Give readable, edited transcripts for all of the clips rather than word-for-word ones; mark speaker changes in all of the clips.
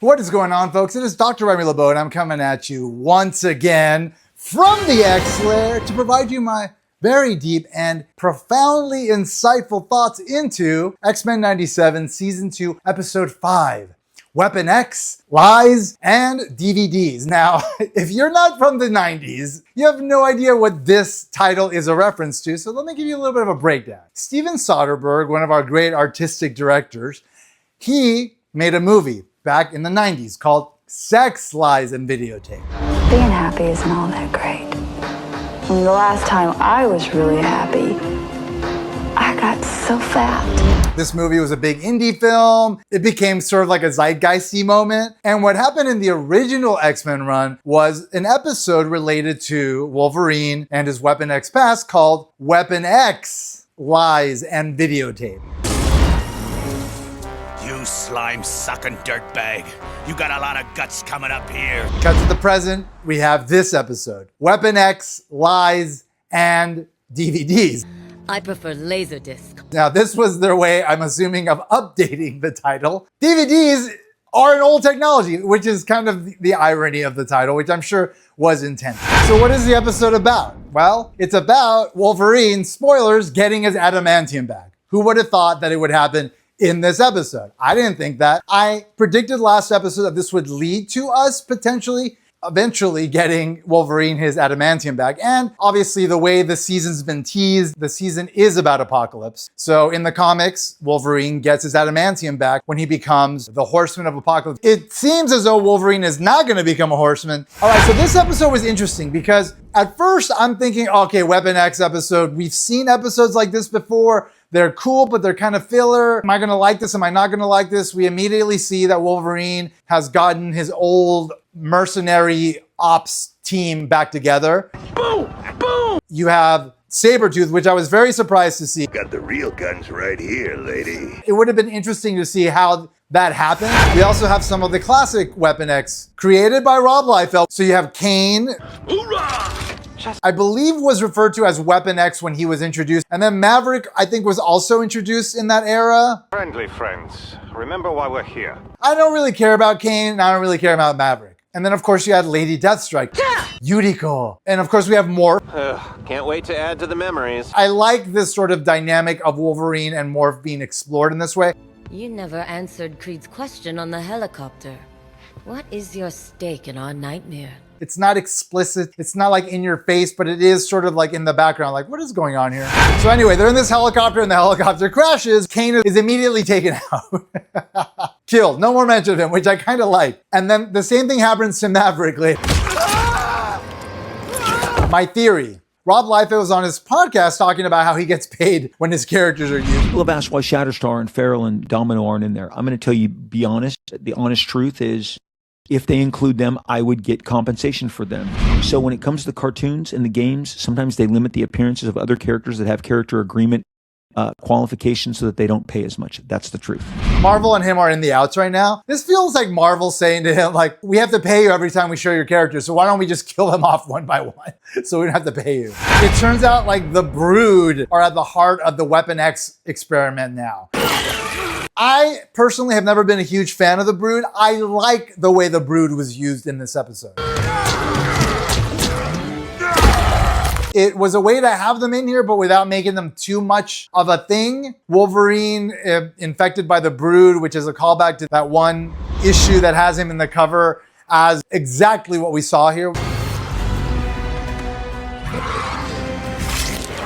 Speaker 1: What is going on, folks? It is Dr. Remy LeBeau, and I'm coming at you once again from the X-Lair to provide you my very deep and profoundly insightful thoughts into X-Men 97 Season 2, Episode 5, Weapon X, Lies, and DVDs. Now, if you're not from the 90s, you have no idea what this title is a reference to, so let me give you a little bit of a breakdown. Steven Soderbergh, one of our great artistic directors, he made a movie back in the 90s called Sex, Lies, and Videotape.
Speaker 2: Being happy isn't all that great. I mean, the last time I was really happy, I got so fat.
Speaker 1: This movie was a big indie film. It became sort of like a zeitgeisty moment. And what happened in the original X-Men run was an episode related to Wolverine and his Weapon X past called Weapon X, Lies, and Videotape.
Speaker 3: You slime-sucking dirtbag. You got a lot of guts coming up here.
Speaker 1: Cut to the present, we have this episode. Weapon X, Lies, and DVDs.
Speaker 4: I prefer Laserdisc.
Speaker 1: Now, this was their way, I'm assuming, of updating the title. DVDs are an old technology, which is kind of the irony of the title, which I'm sure was intended. So what is the episode about? Well, it's about Wolverine, spoilers, getting his adamantium back. Who would have thought that it would happen in this episode? I didn't think that. I predicted last episode that this would lead to us potentially eventually getting Wolverine his adamantium back. And obviously the way the season's been teased, the season is about Apocalypse. So in the comics, Wolverine gets his adamantium back when he becomes the Horseman of Apocalypse. It seems as though Wolverine is not going to become a Horseman. All right, so this episode was interesting because at first I'm thinking, okay, Weapon X episode, we've seen episodes like this before. They're cool, but they're kind of filler. Am I gonna like this? Am I not gonna like this? We immediately see that Wolverine has gotten his old mercenary ops team back together. Boom! Boom! You have Sabretooth, which I was very surprised to see.
Speaker 3: Got the real guns right here, lady.
Speaker 1: It would have been interesting to see how that happened. We also have some of the classic Weapon X created by Rob Liefeld. So you have Kane. Hoorah! I believe was referred to as Weapon X when he was introduced. And then Maverick, I think, was also introduced in that era.
Speaker 5: Friendly friends, remember why we're here.
Speaker 1: I don't really care about Kane, and I don't really care about Maverick. And then, of course, you had Lady Deathstrike, Yuriko. And, of course, we have Morph.
Speaker 5: Can't wait to add to the memories.
Speaker 1: I like this sort of dynamic of Wolverine and Morph being explored in this way.
Speaker 4: You never answered Creed's question on the helicopter. What is your stake in our nightmare?
Speaker 1: It's not explicit. It's not like in your face, but it is sort of like in the background, like what is going on here? So anyway, they're in this helicopter and the helicopter crashes. Kane is immediately taken out. Killed. No more mention of him, which I kind of like. And then the same thing happens to Maverick later. My theory. Rob Liefeld was on his podcast talking about how he gets paid when his characters are used.
Speaker 6: People have asked why Shatterstar and Feral and Domino aren't in there. I'm going to tell you, be honest. The honest truth is, if they include them, I would get compensation for them. So when it comes to the cartoons and the games, sometimes they limit the appearances of other characters that have character agreement qualifications so that they don't pay as much. That's the truth.
Speaker 1: Marvel and him are in the outs right now. This feels like Marvel saying to him, like, we have to pay you every time we show your characters, so why don't we just kill them off one by one so we don't have to pay you? It turns out like the Brood are at the heart of the Weapon X experiment now. I personally have never been a huge fan of the Brood. I like the way the Brood was used in this episode. It was a way to have them in here, but without making them too much of a thing. Wolverine infected by the Brood, which is a callback to that one issue that has him in the cover as exactly what we saw here.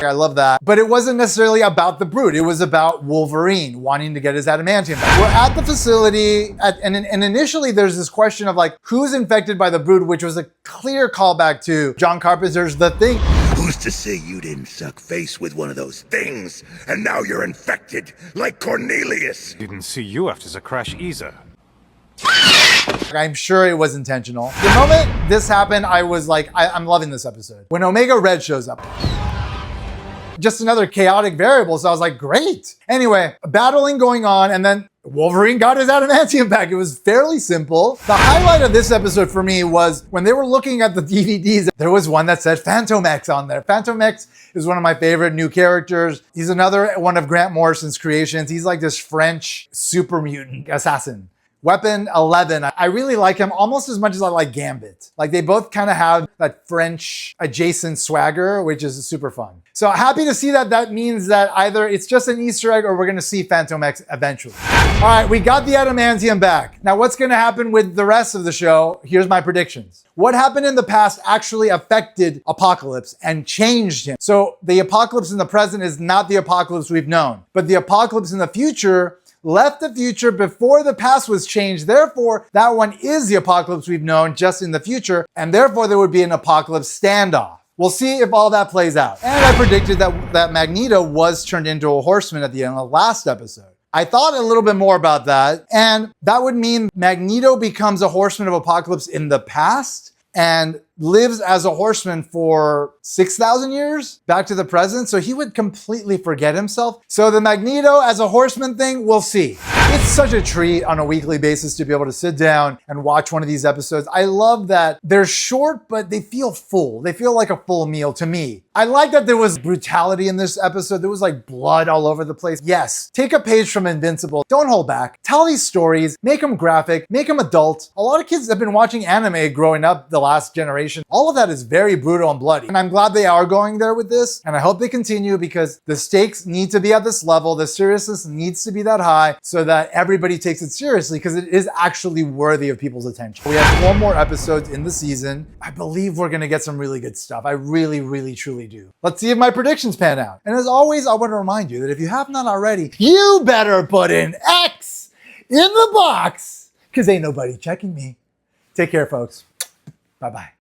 Speaker 1: I love that. But it wasn't necessarily about the Brood. It was about Wolverine wanting to get his adamantium back. We're at the facility, and initially there's this question of like, who's infected by the Brood, which was a clear callback to John Carpenter's The Thing.
Speaker 3: Who's to say you didn't suck face with one of those things, and now you're infected like Cornelius?
Speaker 5: Didn't see you after the crash either.
Speaker 1: I'm sure it was intentional. The moment this happened, I was like, I'm loving this episode. When Omega Red shows up. Just another chaotic variable, so I was like, great. Anyway, battling going on, and then Wolverine got his adamantium back. It was fairly simple. The highlight of this episode for me was when they were looking at the DVDs, there was one that said Phantom X on there. Phantom X is one of my favorite new characters. He's another one of Grant Morrison's creations. He's like this French super mutant assassin Weapon 11, I really like him almost as much as I like Gambit. Like they both kind of have that French adjacent swagger, which is super fun. So happy to see that. That means that either it's just an Easter egg or we're gonna see Phantom X eventually. All right, we got the adamantium back. Now what's gonna happen with the rest of the show? Here's my predictions. What happened in the past actually affected Apocalypse and changed him. So the Apocalypse in the present is not the Apocalypse we've known, but the Apocalypse in the future left the future before the past was changed. Therefore, that one is the Apocalypse we've known, just in the future, and therefore there would be an Apocalypse standoff. We'll see if all that plays out. And I predicted that Magneto was turned into a horseman at the end of the last episode. I thought a little bit more about that, and that would mean Magneto becomes a horseman of Apocalypse in the past and lives as a horseman for 6,000 years back to the present. So he would completely forget himself. So the Magneto as a horseman thing, we'll see. It's such a treat on a weekly basis to be able to sit down and watch one of these episodes. I love that they're short, but they feel full. They feel like a full meal to me. I like that there was brutality in this episode. There was like blood all over the place. Yes, take a page from Invincible. Don't hold back. Tell these stories, make them graphic, make them adult. A lot of kids have been watching anime growing up the last generation. All of that is very brutal and bloody. And I'm glad they are going there with this. And I hope they continue because the stakes need to be at this level. The seriousness needs to be that high so that everybody takes it seriously because it is actually worthy of people's attention. We have 4 more episodes in the season. I believe we're going to get some really good stuff. I really, really, truly do. Let's see if my predictions pan out. And as always, I want to remind you that if you have not already, you better put an X in the box because ain't nobody checking me. Take care, folks. Bye-bye.